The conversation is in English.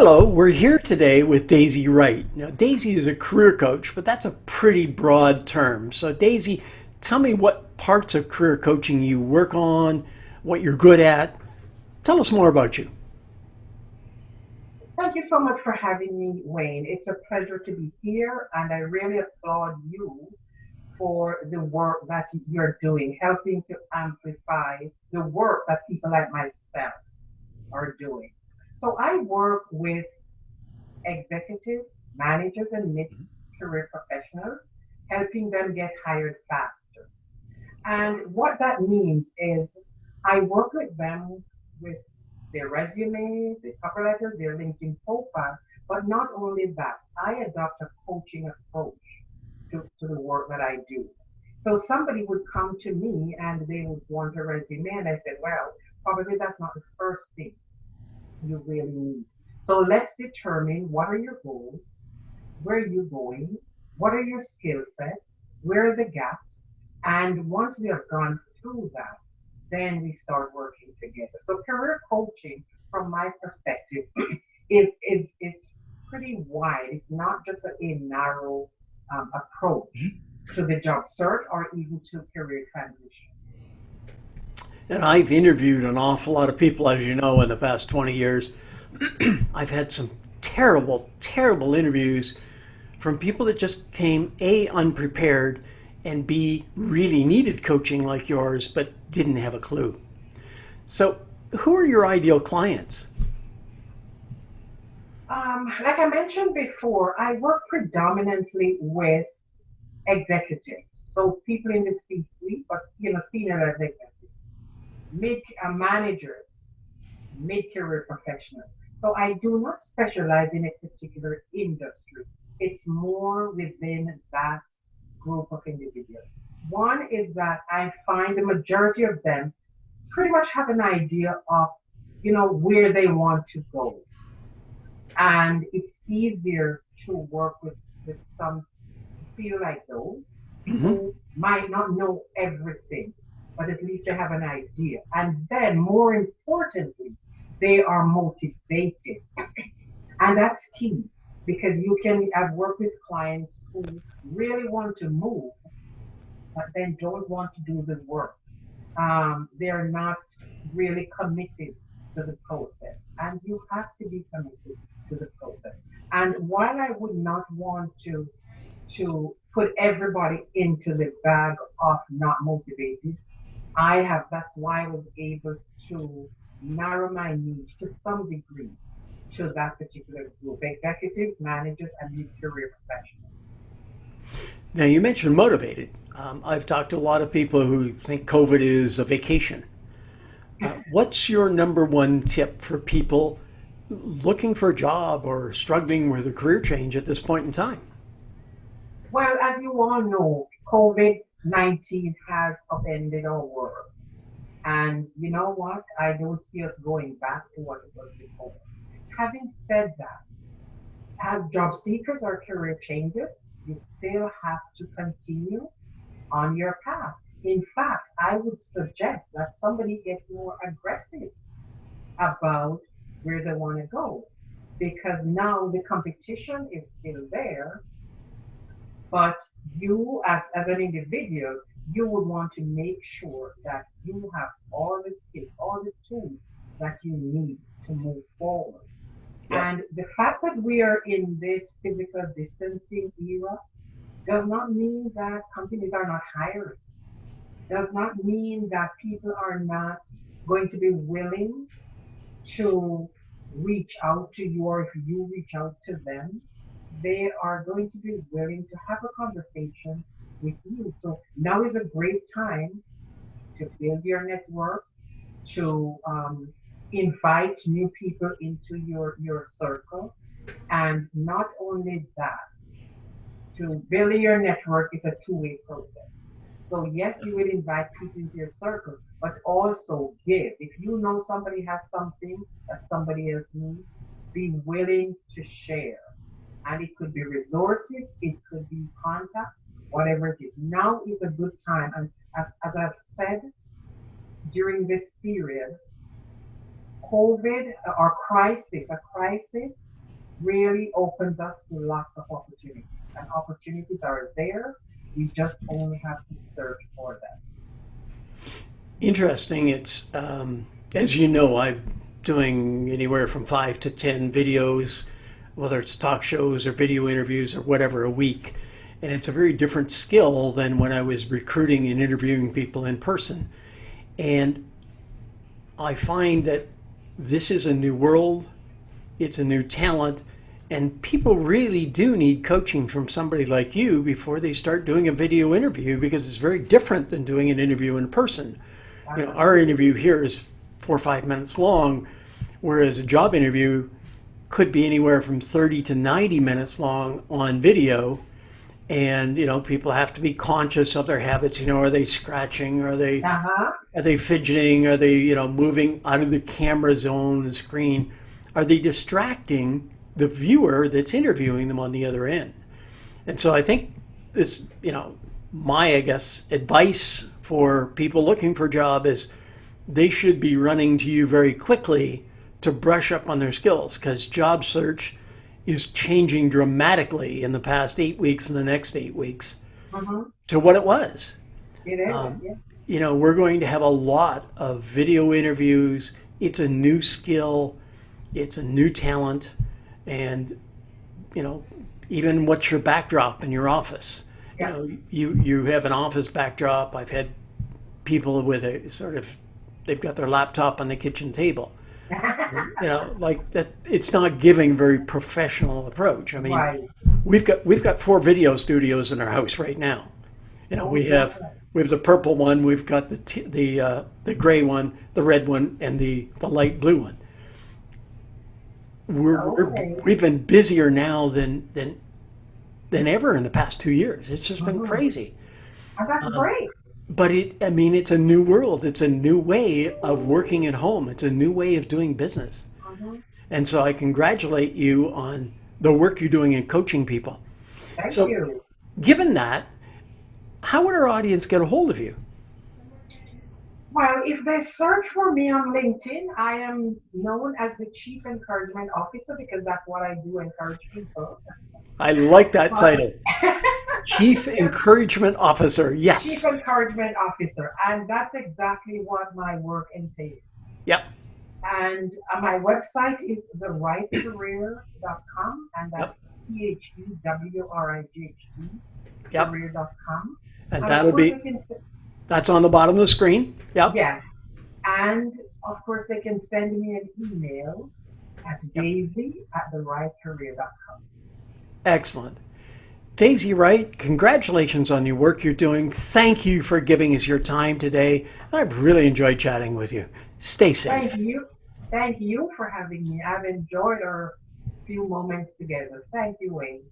Hello, we're here today with Daisy Wright. Now, Daisy is a career coach, but that's a pretty broad term. So, Daisy, tell me what parts of career coaching you work on, what you're good at. Tell us more about you. Thank you so much for having me, Wayne. It's a pleasure to be here, and I really applaud you for the work that you're doing, helping to amplify the work that people like myself are doing. So I work with executives, managers, and mid-career professionals, helping them get hired faster. And what that means is I work with them with their resume, their cover letter, their LinkedIn profile. But not only that, I adopt a coaching approach to the work that I do. So somebody would come to me and they would want a resume, and I said, well, probably that's not the first thing you really need. So let's determine what are your goals, where are you going, what are your skill sets, where are the gaps, and once we have gone through that, then we start working together. So career coaching, from my perspective, is pretty wide. It's not just a narrow approach to the job search or even to career transition. And I've interviewed an awful lot of people, as you know, in the past 20 years. I've had some terrible, terrible interviews from people that just came A, unprepared, and B, really needed coaching like yours, but didn't have a clue. So, who are your ideal clients? Like I mentioned before, I work predominantly with executives, so people in the C-suite, but senior executives, mid managers, mid-career professionals. So I do not specialize in a particular industry. It's more within that group of individuals. One is that I find the majority of them pretty much have an idea of, where they want to go. And it's easier to work with some feel like those Hmm. who might not know everything, but at least they have an idea. And then, more importantly, they are motivated. And that's key because I've worked with clients who really want to move, but then don't want to do the work. They're not really committed to the process. And you have to be committed to the process. And while I would not want to put everybody into the bag of not motivated. That's why I was able to narrow my niche to some degree to that particular group, executives, managers, and mid-career professionals. Now, you mentioned motivated. I've talked to a lot of people who think COVID is a vacation. What's your number one tip for people looking for a job or struggling with a career change at this point in time? Well, as you all know, COVID-19 has upended our world. And you know what? I don't see us going back to what it was before. Having said that, as job seekers or career changers, you still have to continue on your path. In fact, I would suggest that somebody gets more aggressive about where they want to go because now the competition is still there, but you as an individual, you would want to make sure that you have all the skills, all the tools that you need to move forward. Yep. And the fact that we are in this physical distancing era does not mean that companies are not hiring, does not mean that people are not going to be willing to reach out to you, or if you reach out to them, they are going to be willing to have a conversation with you. So now is a great time to build your network, to invite new people into your circle. And not only that, to building your network is a two-way process. So yes, you will invite people into your circle, but also give. If you know somebody has something that somebody else needs, be willing to share. And it could be resources, it could be contact, whatever it is. Now is a good time. And as I've said during this period, COVID or crisis, a crisis really opens us to lots of opportunities. And opportunities are there. We just only have to search for them. Interesting. It's, as you know, I'm doing anywhere from 5 to 10 videos, whether it's talk shows or video interviews or whatever, a week. And it's a very different skill than when I was recruiting and interviewing people in person. And I find that this is a new world, it's a new talent, and people really do need coaching from somebody like you before they start doing a video interview, because it's very different than doing an interview in person. You know, our interview here is 4 or 5 minutes long, whereas a job interview could be anywhere from 30 to 90 minutes long on video. And you know, people have to be conscious of their habits. You know, are they scratching? Uh-huh. Are they fidgeting? Are they, you know, moving out of the camera zone and screen? Are they distracting the viewer that's interviewing them on the other end? And so I think this, you know, my, I guess, advice for people looking for a job is they should be running to you very quickly to brush up on their skills, because job search is changing dramatically in the past 8 weeks and the next 8 weeks Uh-huh. to what it was. It is, Um, yeah. you know, we're going to have a lot of video interviews. It's a new skill, it's a new talent, and you know, even what's your backdrop in your office? You Yeah. know, you have an office backdrop. I've had people with a sort of, they've got their laptop on the kitchen table. You know, like that. It's not giving very professional approach. I mean, Right. we've got 4 video studios in our house right now. You know, Oh, we yeah. have we have the purple one, we've got the gray one, the red one, and the light blue one. Okay. We've been busier now than ever in the past 2 years. It's just been Uh-huh. crazy. And that's Um, great. but I mean, it's a new world. It's a new way of working at home. It's a new way of doing business. Uh-huh. And so I congratulate you on the work you're doing in coaching people. Thank So, you. given that, how would our audience get a hold of you? Well, if they search for me on LinkedIn, I am known as the Chief Encouragement Officer because that's what I do, encourage people. I like that But title, Chief yeah, Encouragement Officer. Chief Yes. Encouragement Officer, and that's exactly what my work entails. Yep. And my website is thewrightcareer.com, and Yep. that's THEWRIGHT Yep. career.com. And And of that'll course, they be, can, that's on the bottom of the screen. Yep. yes, and of course, they can send me an email at Yep. daisy@thewrightcareer.com. Excellent. Daisy Wright, congratulations on your work you're doing. Thank you for giving us your time today. I've really enjoyed chatting with you. Stay safe. Thank you. Thank you for having me. I've enjoyed our few moments together. Thank you, Wayne.